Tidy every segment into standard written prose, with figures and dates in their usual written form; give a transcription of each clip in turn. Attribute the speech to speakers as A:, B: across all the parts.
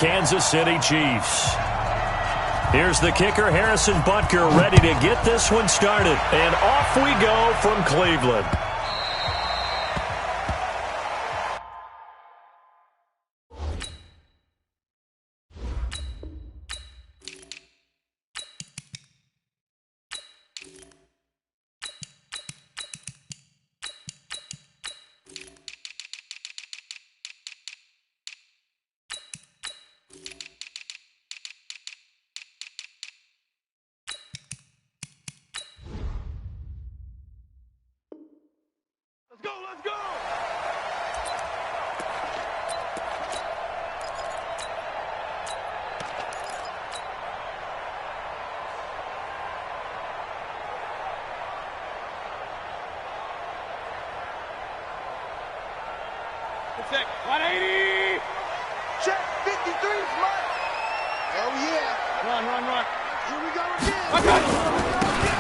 A: Kansas City Chiefs. Here's the kicker, Harrison Butker, ready to get this one started. And off we go from Cleveland.
B: Let's go! Check, 180!
C: Check, 53, smart! Oh, yeah.
B: Run.
C: Here we go again.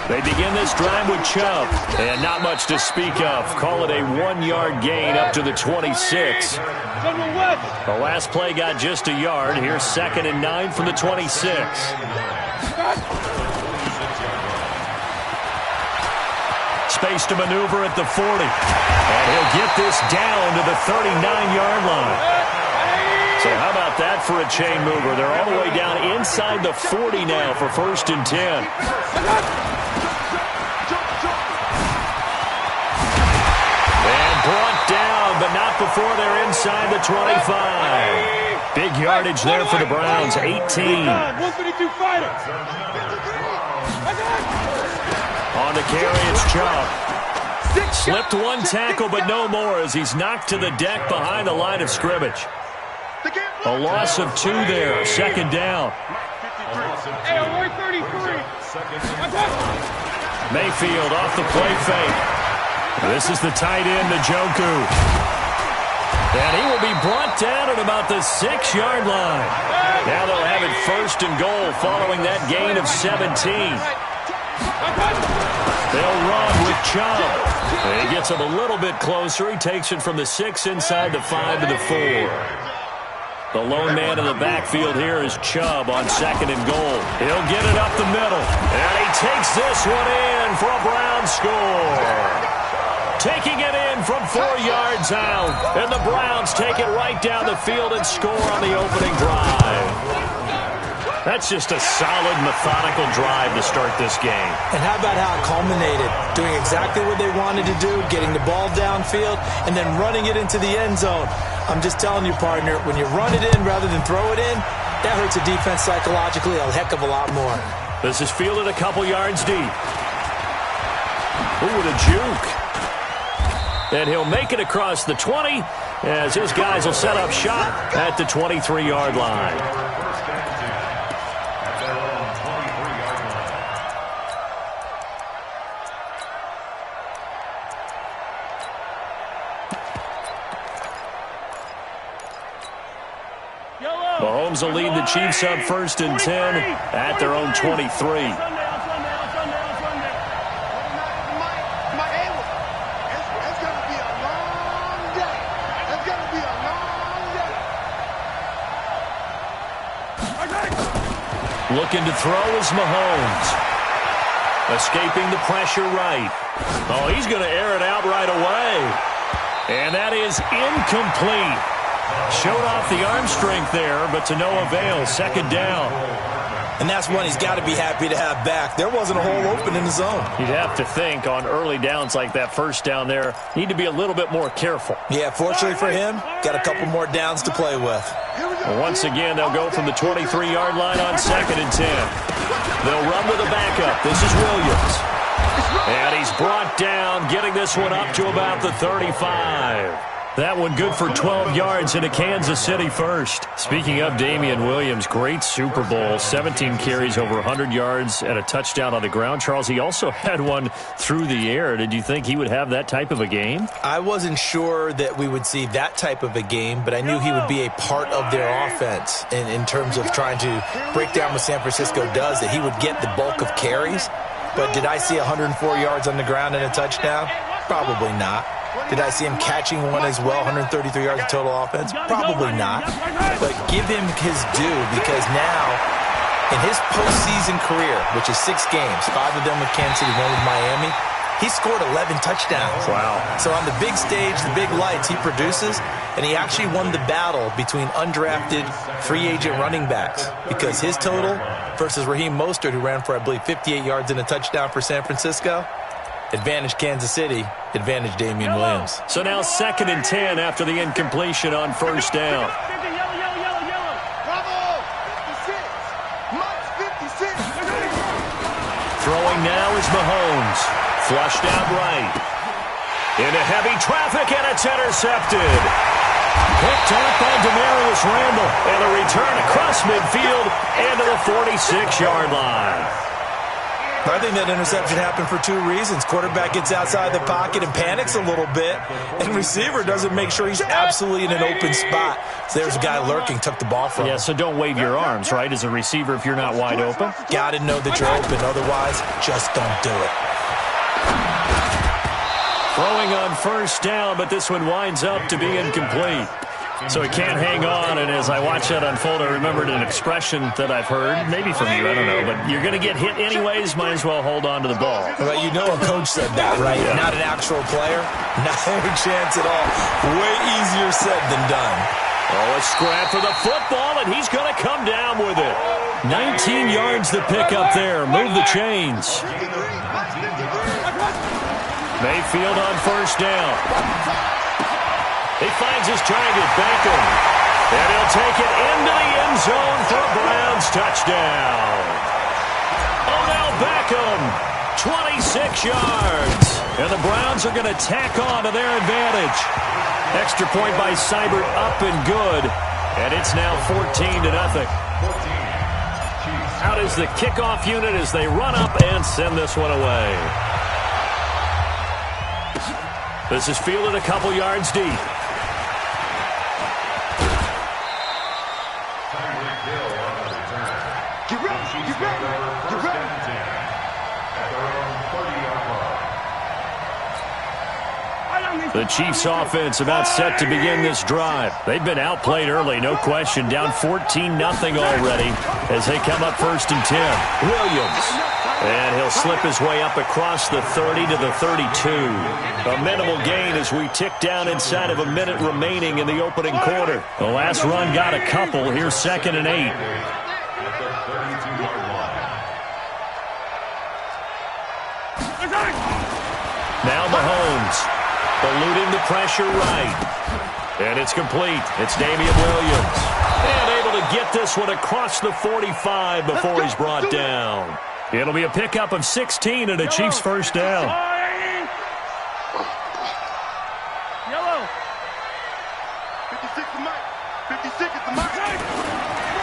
A: They begin this drive with Chubb, and not much to speak of. Call it a 1-yard gain up to the 26. The last play got just a yard. Here's 2nd and 9 from the 26. Space to maneuver at the 40. And he'll get this down to the 39-yard line. So how about that for a chain mover? They're all the way down inside the 40 now for 1st and 10. Brought down, but not before they're inside the 25. Big yardage there for the Browns, 18.
B: 152 fighter.
A: On the carry, it's Chubb. Slipped one tackle, but no more as he's knocked to the deck behind the line of scrimmage. A loss of 2 there, 2nd down. Mayfield off the play fake. This is the tight end, Njoku. And he will be brought down at about the 6-yard line. Now they'll have it 1st and goal following that gain of 17. They'll run with Chubb. He gets him a little bit closer. He takes it from the 6 inside the 5 to the 4. The lone man in the backfield here is Chubb on 2nd and goal. He'll get it up the middle. And he takes this one in for a Brown score. Taking it in from 4 yards out. And the Browns take it right down the field and score on the opening drive. That's just a solid, methodical drive to start this game.
D: And how about how it culminated? Doing exactly what they wanted to do, getting the ball downfield, and then running it into the end zone. I'm just telling you, partner, when you run it in rather than throw it in, that hurts a defense psychologically a heck of a lot more.
A: This is fielded a couple yards deep. Ooh, with a juke. And he'll make it across the 20 as his guys will set up shop at the 23-yard line. Mahomes will lead the Chiefs up 1st and 10 at their own 23. Looking to throw is Mahomes. Escaping the pressure right. Oh, he's going to air it out right away. And that is incomplete. Showed off the arm strength there, but to no avail. 2nd down.
D: And that's one he's got to be happy to have back. There wasn't a hole open in the zone.
A: You'd have to think on early downs like that 1st down there, need to be a little bit more careful.
D: Yeah, fortunately for him, got a couple more downs to play with.
A: Well, once again, they'll go from the 23-yard line on 2nd and 10. They'll run with a backup. This is Williams. And he's brought down, getting this one up to about the 35. That one good for 12 yards into Kansas City first. Speaking of Damian Williams, great Super Bowl. 17 carries, over 100 yards, and a touchdown on the ground. Charles, he also had one through the air. Did you think he would have that type of a game?
D: I wasn't sure that we would see that type of a game, but I knew he would be a part of their offense in terms of trying to break down what San Francisco does, that he would get the bulk of carries. But did I see 104 yards on the ground and a touchdown? Probably not. Did I see him catching one as well, 133 yards of total offense? Probably not. But give him his due, because now, in his postseason career, which is 6 games, 5 of them with Kansas City, 1 with Miami, he scored 11 touchdowns.
A: Wow.
D: So on the big stage, the big lights, he produces, and he actually won the battle between undrafted free agent running backs, because his total versus Raheem Mostert, who ran for, I believe, 58 yards and a touchdown for San Francisco, advantage Kansas City, advantage Damian Williams.
A: So now 2nd and 10 after the incompletion on first down.
C: Bravo! 56. Mike's 56.
A: Throwing now is Mahomes. Flushed out right. Into heavy traffic, and it's intercepted. Picked up by Demarius Randall. And a return across midfield into the 46-yard line.
D: I think that interception happened for 2 reasons. Quarterback gets outside the pocket and panics a little bit, and receiver doesn't make sure he's absolutely in an open spot. So there's a guy lurking, took the ball from him.
A: Yeah, so don't wave your arms, right, as a receiver if you're not wide open?
D: Got to know that you're open. Otherwise, just don't do it.
A: Throwing on first down, but this one winds up to be incomplete. So he can't hang on, and as I watch that unfold, I remembered an expression that I've heard, maybe from you, I don't know, but you're going to get hit anyways, might as well hold on to the ball.
D: But you know a coach said that, right? Yeah. Not an actual player? No chance at all. Way easier said than done.
A: Oh, a scrap for the football, and he's going to come down with it. 19 yards to pick up there. Move the chains. Mayfield on first down. He finds his target, Beckham. And he'll take it into the end zone for a Browns touchdown. Odell Beckham, 26 yards. And the Browns are going to tack on to their advantage. Extra point by Seibert, up and good. And it's now 14-0. Out is the kickoff unit as they run up and send this one away. This is fielded a couple yards deep. The Chiefs offense about set to begin this drive. They've been outplayed early, no question. Down 14-0 already as they come up 1st and 10. Williams. And he'll slip his way up across the 30 to the 32. A minimal gain as we tick down inside of a minute remaining in the opening quarter. The last run got a couple. Here's 2nd and 8. Now Mahomes. Eluding the pressure right. And it's complete. It's Damian Williams. And able to get this one across the 45 before he's brought down. It'll be a pickup of 16 and a Chiefs first down.
B: Yellow.
C: 56 to Mike. 56 is the Mike.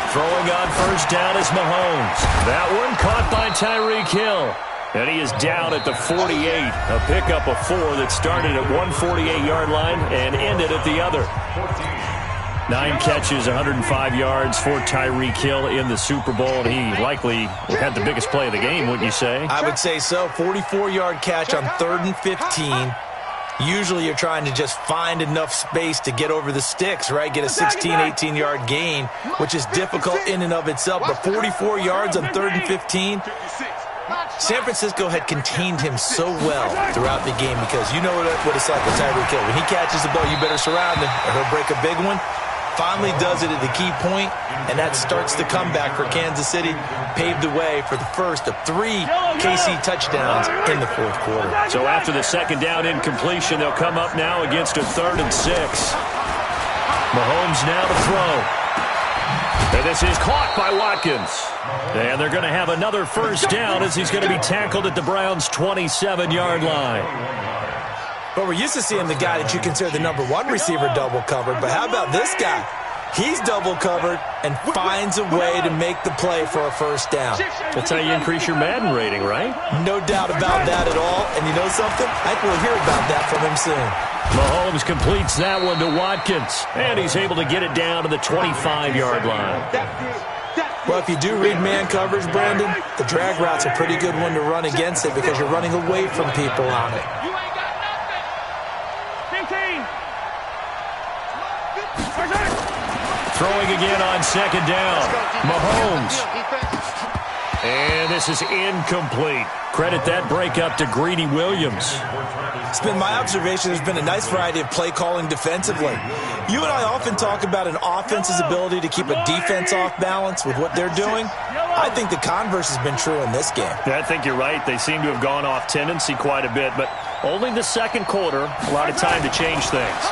A: Throwing on first down is Mahomes. That one caught by Tyreek Hill. And he is down at the 48. A pickup of 4 that started at 148-yard line and ended at the other. 9 catches, 105 yards for Tyreek Hill in the Super Bowl. And he likely had the biggest play of the game, wouldn't you say?
D: I would say so. 44-yard catch on 3rd and 15. Usually you're trying to just find enough space to get over the sticks, right? Get a 16, 18-yard gain, which is difficult in and of itself. But 44 yards on 3rd and 15. San Francisco had contained him so well throughout the game because you know what it's like with Tyreek Hill. When he catches the ball, you better surround him or he'll break a big one. Finally does it at the key point, and that starts the comeback for Kansas City. Paved the way for the first of 3 KC touchdowns in the 4th quarter.
A: So after the 2nd down incompletion, they'll come up now against a 3rd and 6. Mahomes now to throw. And this is caught by Watkins. And they're going to have another first down as he's going to be tackled at the Browns' 27-yard line.
D: But we're used to seeing the guy that you consider the number 1 receiver double covered. But how about this guy? He's double covered and finds a way to make the play for a first down.
A: That's how you increase your Madden rating, right?
D: No doubt about that at all. And you know something? I think we'll hear about that from him soon.
A: Mahomes completes that one to Watkins. And he's able to get it down to the 25-yard line.
D: Well, if you do read man coverage, Brandon, the drag route's a pretty good one to run against it because you're running away from people on it.
A: Throwing again on second down. Mahomes. And this is incomplete. Credit that breakup to Greedy Williams.
D: It's been my observation there's been a nice variety of play calling defensively. You and I often talk about an offense's ability to keep a defense off balance with what they're doing. I think the converse has been true in this game.
A: Yeah, I think you're right. They seem to have gone off tendency quite a bit, but only the second quarter, a lot of time to change things.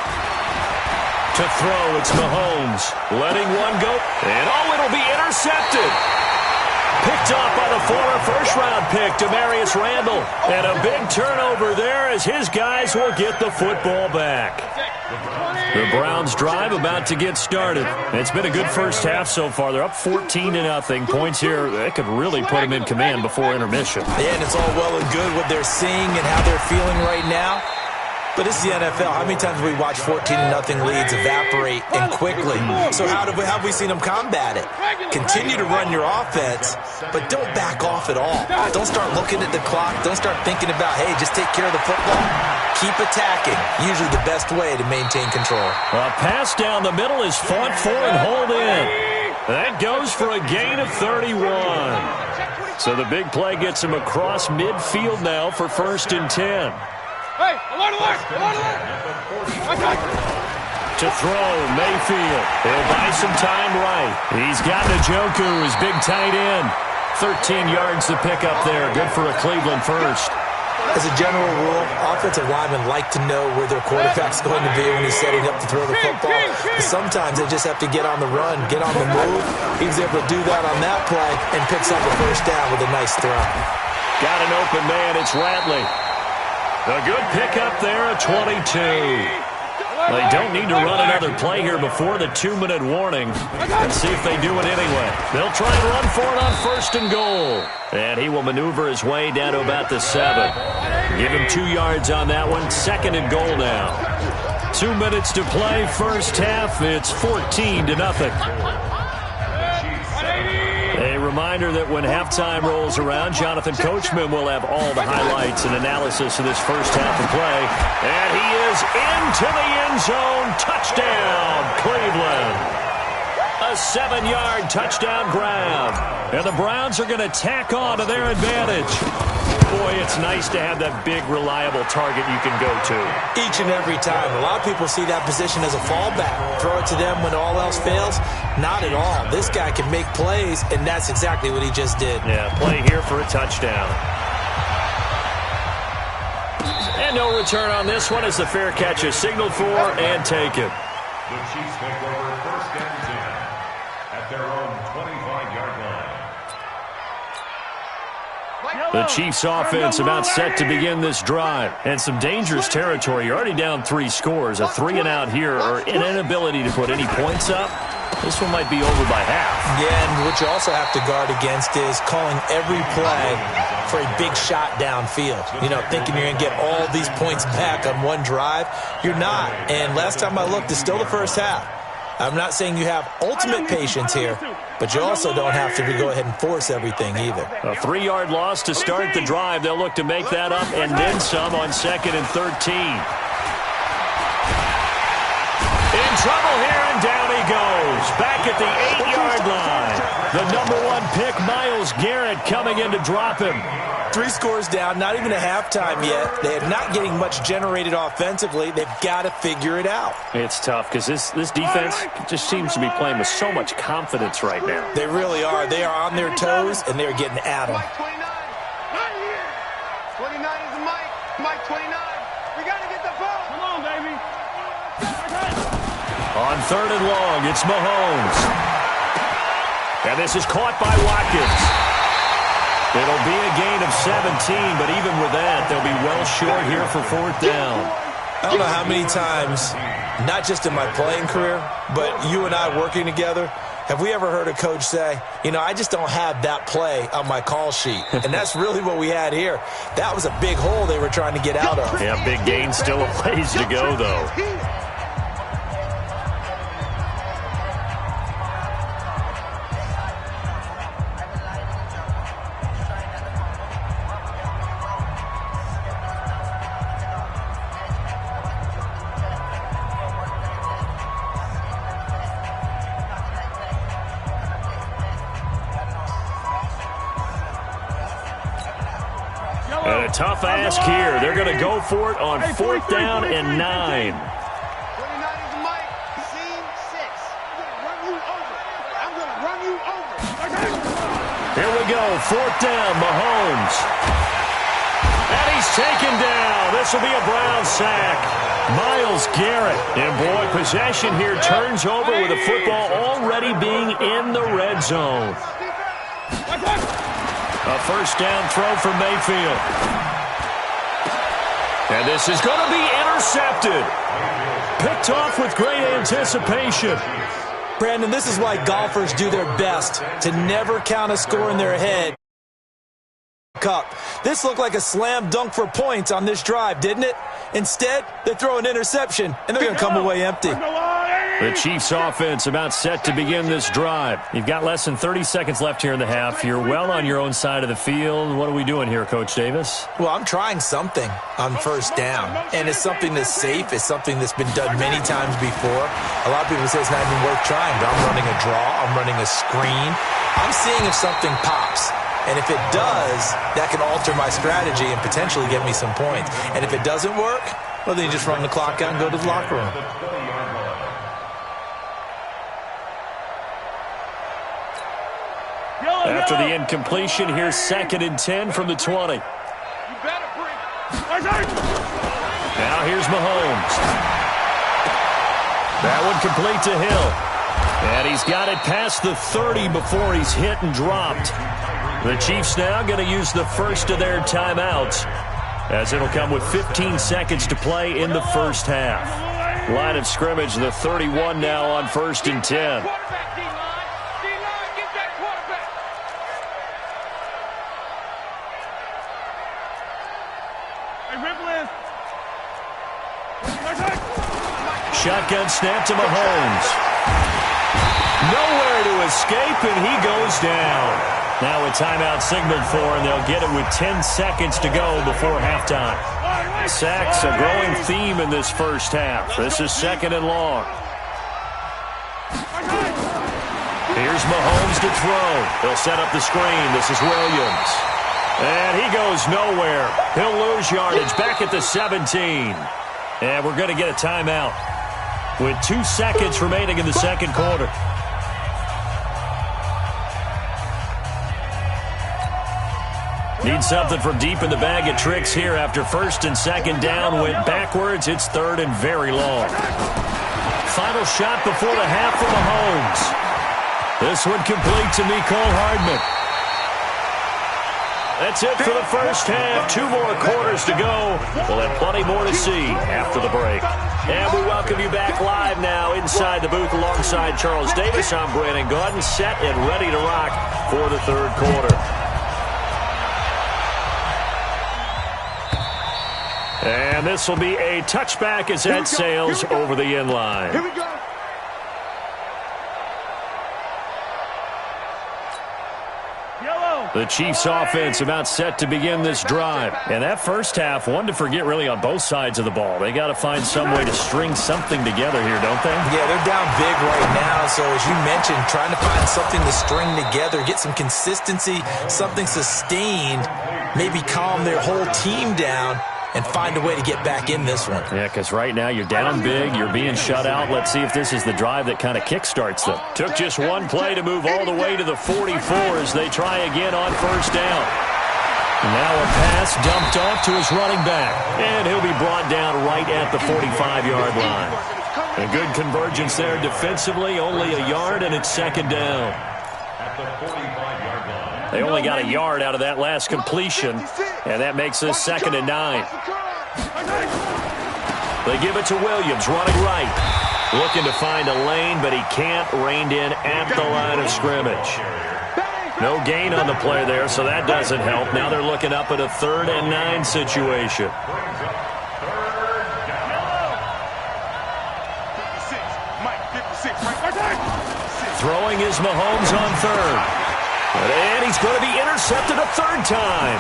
A: To throw, it's Mahomes. Letting one go, and it'll be intercepted. Picked off by the former first-round pick, Demarius Randall. And a big turnover there as his guys will get the football back. The Browns drive about to get started. It's been a good first half so far. They're up 14-0. Points here, that could really put them in command before intermission.
D: Yeah, and it's all well and good what they're seeing and how they're feeling right now. But it's the NFL. How many times have we watched 14-0 leads evaporate and quickly? So how have we seen them combat it? Continue to run your offense, but don't back off at all. Don't start looking at the clock. Don't start thinking about, hey, just take care of the football. Keep attacking. Usually the best way to maintain control.
A: A pass down the middle is fought for and hauled in. That goes for a gain of 31. So the big play gets him across midfield now for 1st and 10.
B: Hey, alert, alert, alert, alert.
A: To throw, Mayfield. He'll buy some time right. He's got Njoku, his big tight end. 13 yards to pick up there. Good for a Cleveland first.
D: As a general rule, offensive linemen like to know where their quarterback's going to be when he's setting up to throw the football. But sometimes they just have to get on the run, get on the move. He was able to do that on that play and picks up a first down with a nice throw.
A: Got an open man. It's Ratley. A good pickup there at 22. They don't need to run another play here before the 2-minute warning. And see if they do it anyway. They'll try and run for it on 1st and goal. And he will maneuver his way down to about the 7. Give him 2 yards on that one. 2nd and goal now. 2 minutes to play. First half, it's 14-0. A reminder that when halftime rolls around, Jonathan Coachman will have all the highlights and analysis of this first half of play. And he is into the end zone. Touchdown, Cleveland. A 7-yard touchdown grab. And the Browns are going to tack on to their advantage. Boy, it's nice to have that big, reliable target you can go to.
D: Each and every time. A lot of people see that position as a fallback. Throw it to them when all else fails. Not at all. This guy can make plays, and that's exactly what he just did.
A: Yeah, play here for a touchdown. And no return on this one as the fair catch is signaled for and taken.
E: The Chiefs take over 1st and 10 at their own 25-yard line.
A: The Chiefs offense about set to begin this drive. And some dangerous territory. You're already down 3 scores. A 3-and-out here or an inability to put any points up. This one might be over by half.
D: Yeah, and what you also have to guard against is calling every play for a big shot downfield. You know, thinking you're going to get all these points back on one drive. You're not. And last time I looked, it's still the first half. I'm not saying you have ultimate patience here, but you also don't have to go ahead and force everything either.
A: A 3-yard loss to start the drive. They'll look to make that up and then some on 2nd and 13. In trouble here, and down he goes. Back at the 8-yard line. The #1 pick, Myles Garrett, coming in to drop him.
D: 3 scores down, not even a halftime yet. They are not getting much generated offensively. They've got to figure it out.
A: It's tough because this defense just seems to be playing with so much confidence right now.
D: They really are. They are on their toes, and they're getting at them.
C: 29 is the mic. Mike 29. We got to get the ball.
B: Come on, baby.
A: On 3rd and long, it's Mahomes. And this is caught by Watkins. It'll be a gain of 17, but even with that, they'll be well short here for 4th down.
D: I don't know how many times, not just in my playing career, but you and I working together, have we ever heard a coach say, you know, I just don't have that play on my call sheet. And that's really what we had here. That was a big hole they were trying to get out of.
A: Yeah, big gain, still a ways to go, though. And a tough ask here. They're going to go for it on 4th down and 9.
C: 29 is the mic. Scene 6. I'm going to run you over.
A: Here we go. 4th down. Mahomes. And he's taken down. This will be a Brown sack. Myles Garrett. And boy, possession here turns over with the football already being in the red zone. A 1st down throw for Mayfield. And this is going to be intercepted. Picked off with great anticipation.
D: Brandon, this is why golfers do their best to never count a score in their head. Cup. This looked like a slam dunk for points on this drive, didn't it? Instead, they throw an interception, and they're going to come away empty.
A: The Chiefs offense about set to begin this drive. You've got less than 30 seconds left here in the half. You're well on your own side of the field. What are we doing here, Coach Davis?
D: Well, I'm trying something on 1st down, and it's something that's safe. It's something that's been done many times before. A lot of people say it's not even worth trying, but I'm running a draw. I'm running a screen. I'm seeing if something pops. And if it does, that can alter my strategy and potentially get me some points. And if it doesn't work, well, then you just run the clock out and go to the locker room.
A: After the incompletion, here's 2nd and 10 from the 20. Now here's Mahomes. That one complete to Hill. And he's got it past the 30 before he's hit and dropped. The Chiefs now going to use the first of their timeouts, as it'll come with 15 seconds to play in the first half. Line of scrimmage, the 31 now on 1st and 10. Shotgun snap to Mahomes. Nowhere to escape, and he goes down. Now a timeout signaled for, and they'll get it with 10 seconds to go before halftime. Sacks, a growing theme in this first half. This is 2nd and long. Here's Mahomes to throw. He'll set up the screen. This is Williams. And he goes nowhere. He'll lose yardage back at the 17. And we're going to get a timeout with 2 seconds remaining in the second quarter. Need something from deep in the bag of tricks here after 1st and 2nd down. Went backwards. It's 3rd and very long. Final shot before the half for Mahomes. This one complete to Mecole Hardman. That's it for the first half. 2 more quarters to go. We'll have plenty more to see after the break. And we welcome you back live now inside the booth alongside Charles Davis. I'm Brandon Gaudin, set and ready to rock for the 3rd quarter. And this will be a touchback as that sails over the end line.
C: Here we go.
A: The Chiefs offense about set to begin this drive. And that first half, one to forget really on both sides of the ball. They got to find some way to string something together here, don't they?
D: Yeah, they're down big right now. So as you mentioned, trying to find something to string together, get some consistency, something sustained, maybe calm their whole team down and find a way to get back in this one.
A: Yeah, because right now you're down big, you're being shut out. Let's see if this is the drive that kind of kickstarts them. Took just one play to move all the way to the 44 as they try again on 1st down. Now a pass dumped off to his running back, and he'll be brought down right at the 45-yard line. A good convergence there defensively, only a yard, and it's 2nd down.
E: At the 45-yard line.
A: They only got a yard out of that last completion, and that makes this 2nd and 9. They give it to Williams, running right. Looking to find a lane, but he can't. Reined in at the line of scrimmage. No gain on the play there, so that doesn't help. Now they're looking up at a 3rd and 9 situation. Throwing is Mahomes on 3rd. And he's going to be intercepted a 3rd time.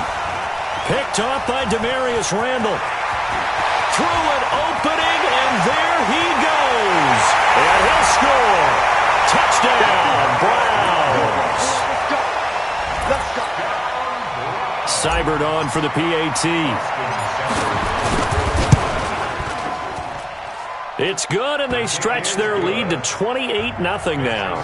A: Picked off by Demarius Randall. Through an opening, and there he goes. And he'll score. Touchdown, Browns. Seibert on for the PAT. It's good, and they stretch their lead to 28-0 now.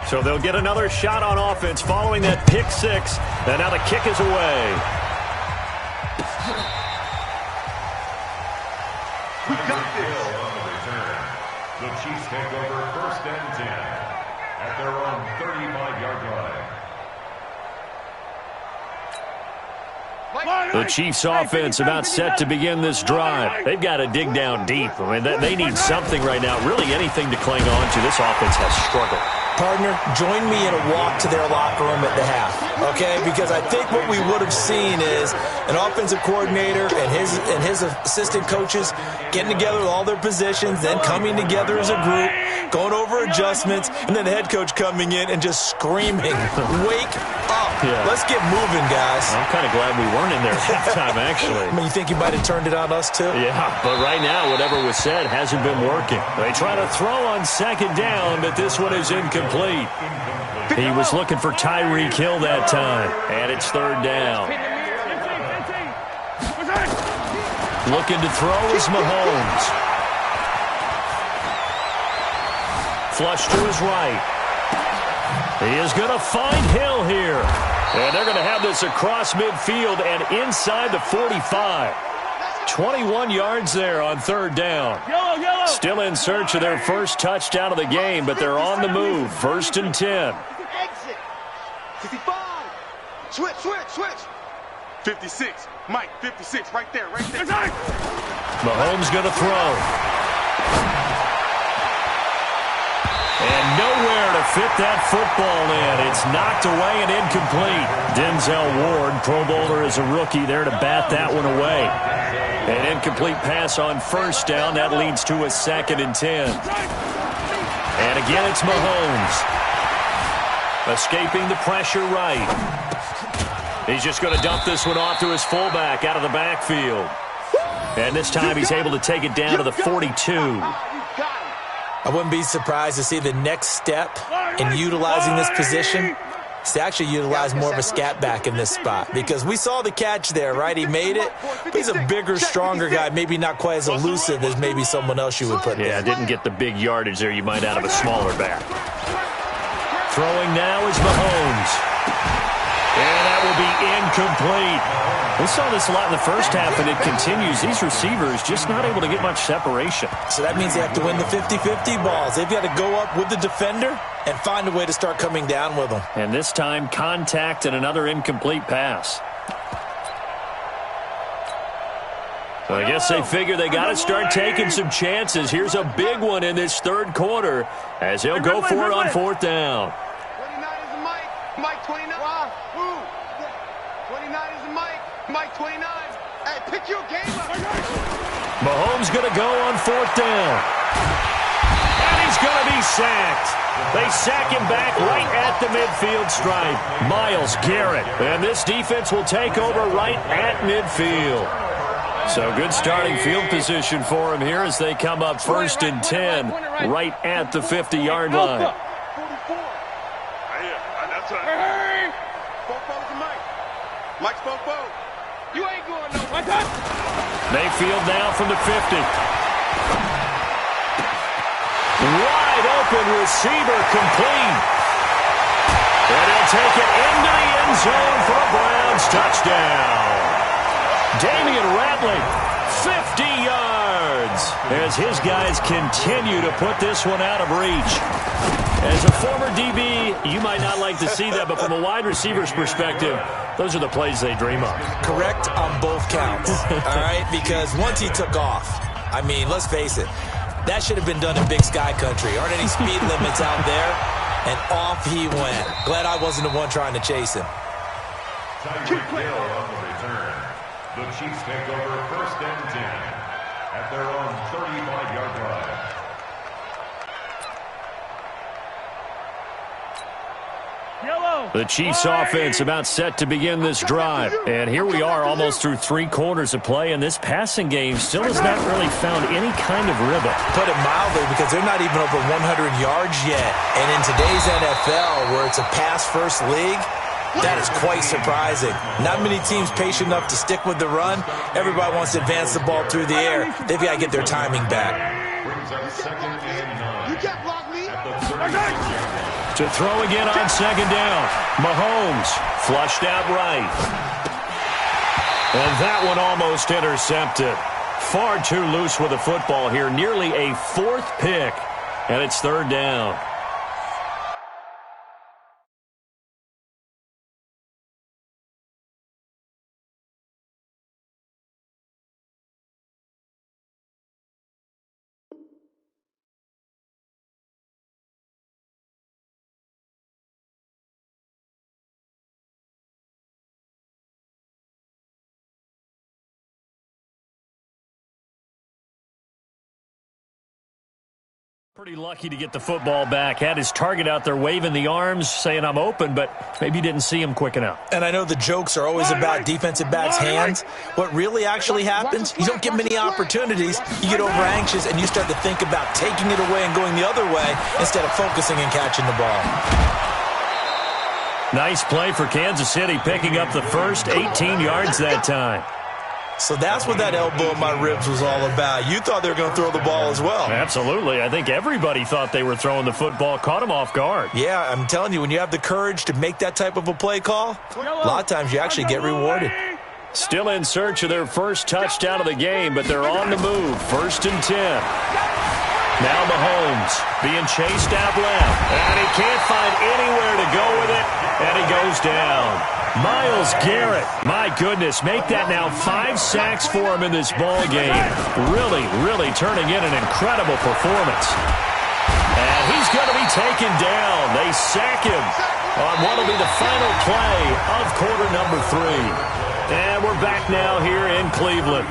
A: So they'll get another shot on offense following that pick six, and now the kick is away.
E: We got this. On the return, the Chiefs take over 1st and 10 at their own 35-yard line.
A: The Chiefs' offense about set to begin this drive. They've got to dig down deep. I mean, they need something right now, really anything to cling on to. This offense has struggled.
D: Partner, join me in a walk to their locker room at the half, okay? Because I think what we would have seen is an offensive coordinator and his assistant coaches getting together with all their positions, then coming together as a group, going over adjustments, and then the head coach coming in and just screaming, "Wake up.
A: Yeah.
D: Let's get moving, guys."
A: I'm kind of glad we weren't in there at halftime, actually.
D: I mean, you think you might have turned it on us, too?
A: Yeah, but right now, whatever was said hasn't been working. They try to throw on 2nd down, but this one is incomplete. He was looking for Tyreek Hill that time, and it's 3rd down. Looking to throw is Mahomes. Flush to his right. He is going to find Hill here. And they're going to have this across midfield and inside the 45. 21 yards there on 3rd down. Still in search of their first touchdown of the game, but they're on the move. 1st and 10.
C: Exit. 55. Switch. 56. Mike, 56. Right there.
A: Mahomes going to throw. And nowhere to fit that football in. It's knocked away and incomplete. Denzel Ward, Pro Bowler as a rookie, there to bat that one away. An incomplete pass on 1st down. That leads to a 2nd and 10. And again, it's Mahomes. Escaping the pressure right. He's just going to dump this one off to his fullback out of the backfield. And this time he's able to take it down to the 42.
D: I wouldn't be surprised to see the next step in utilizing this position is to actually utilize more of a scat back in this spot. Because we saw the catch there, right? He made it. But he's a bigger, stronger guy, maybe not quite as elusive as maybe someone else you would put there.
A: Yeah, didn't get the big yardage there you might out of a smaller back. Throwing now is Mahomes. And that will be incomplete. We saw this a lot in the first half, and it continues. These receivers just not able to get much separation.
D: So that means they have to win the 50-50 balls. They've got to go up with the defender and find a way to start coming down with them.
A: And this time, contact and another incomplete pass. So I guess they figure they got to start taking some chances. Here's a big one in this 3rd quarter as he'll go for it on 4th down.
C: 29 is the Mike. Mike 29. Wow. Woo. 29 is the Mike. Mike 29. Hey, pick your game up.
A: Mahomes going to go on 4th down. And he's going to be sacked. They sack him back right at the midfield stripe. Myles Garrett. And this defense will take over right at midfield. So good starting field position for him here as they come up 1st and 10 right at the 50-yard line.
C: 44. That's right. Fofo's the Mike. Mike's Fofo. You ain't going nowhere.
A: Mayfield now from the 50. Wide open receiver complete. And he'll take it into the end zone for a Browns touchdown. Damian Ratley, 50 yards, as his guys continue to put this one out of reach. As a former DB, you might not like to see that, but from a wide receiver's perspective, those are the plays they dream of.
D: Correct on both counts, all right? Because once he took off, I mean, let's face it, that should have been done in Big Sky Country. Aren't any speed limits out there? And off he went. Glad I wasn't the one trying to chase him.
E: Tyreek Hill on the return. The Chiefs take over 1st and 10 at their own 35-yard line.
A: The Chiefs offense about set to begin this drive. And here we are almost through 3 quarters of play, and this passing game still has not really found any kind of rhythm.
D: Put it mildly, because they're not even over 100 yards yet. And in today's NFL, where it's a pass-first league, that is quite surprising. Not many teams patient enough to stick with the run. Everybody wants to advance the ball through the air. They've got to get their timing back.
C: You can't block me.
A: To throw again on second down. Mahomes flushed out right. And that one almost intercepted. Far too loose with the football here. Nearly a 4th pick. And it's 3rd down. Pretty lucky to get the football back. Had his target out there waving the arms, saying I'm open, but maybe didn't see him quick enough.
D: And I know the jokes are always about defensive backs' hands. What really actually happens, you don't get many opportunities. You get over anxious, and you start to think about taking it away and going the other way instead of focusing and catching the ball.
A: Nice play for Kansas City, picking up the first 18 yards that time.
D: So that's what that elbow in my ribs was all about. You thought they were going to throw the ball as well.
A: Absolutely. I think everybody thought they were throwing the football, caught him off guard.
D: Yeah, I'm telling you, when you have the courage to make that type of a play call, a lot of times you actually get rewarded.
A: Still in search of their first touchdown of the game, but they're on the move. 1st and 10. Now Mahomes being chased out left. And he can't find anywhere to go with it. And he goes down. Myles Garrett, my goodness, make that now 5 sacks for him in this ball game. Really turning in an incredible performance. And he's going to be taken down. They sack him on what will be the final play of quarter number 3. And we're back now here in Cleveland.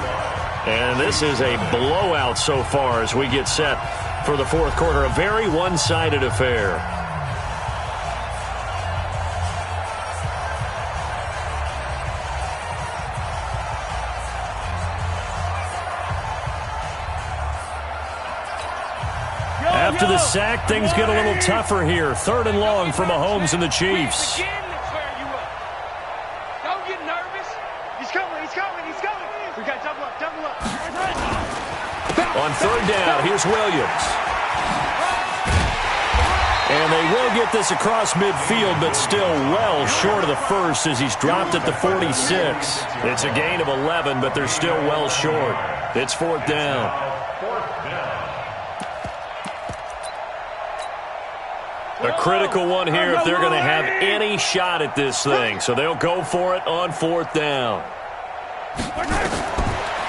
A: And this is a blowout so far as we get set for the 4th quarter. A very one-sided affair. After the sack, things get a little tougher here. 3rd and long for Mahomes and the Chiefs.
B: Don't get nervous. He's coming. We got double up.
A: On 3rd down, here's Williams. And they will get this across midfield, but still well short of the first as he's dropped at the 46. It's a gain of 11, but they're still well short. It's 4th down. A critical one here if they're going to have any shot at this thing. So they'll go for it on 4th down.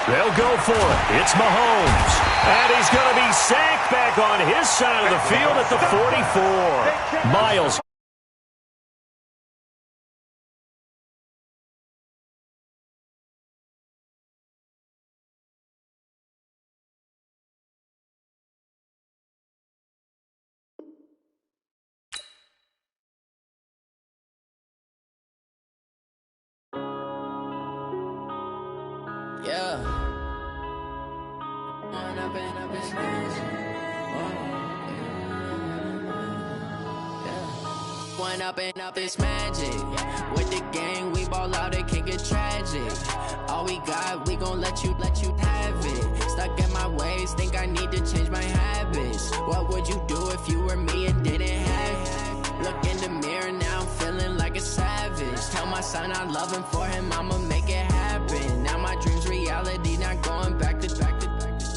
A: They'll go for it. It's Mahomes. And he's going to be sacked back on his side of the field at the 44. Myles.
F: Yeah. One up and up is magic. With the gang, we ball out, it can get tragic. All we got, we gon' let you have it. Stuck in my ways, think I need to change my habits. What would you do if you were me and didn't have it? Look in the mirror, now I'm feeling like a savage. Tell my son I love him, for him I'ma make it happen. Now my dream's reality, not going back to.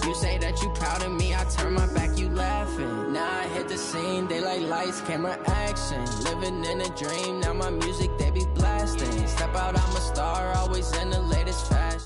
F: You say that you proud of me, I turn my back, you laughing. Now I hit the scene, they like lights, camera, action. Living in a dream, now my music, they be blasting. Step out, I'm a star, always in the latest fashion.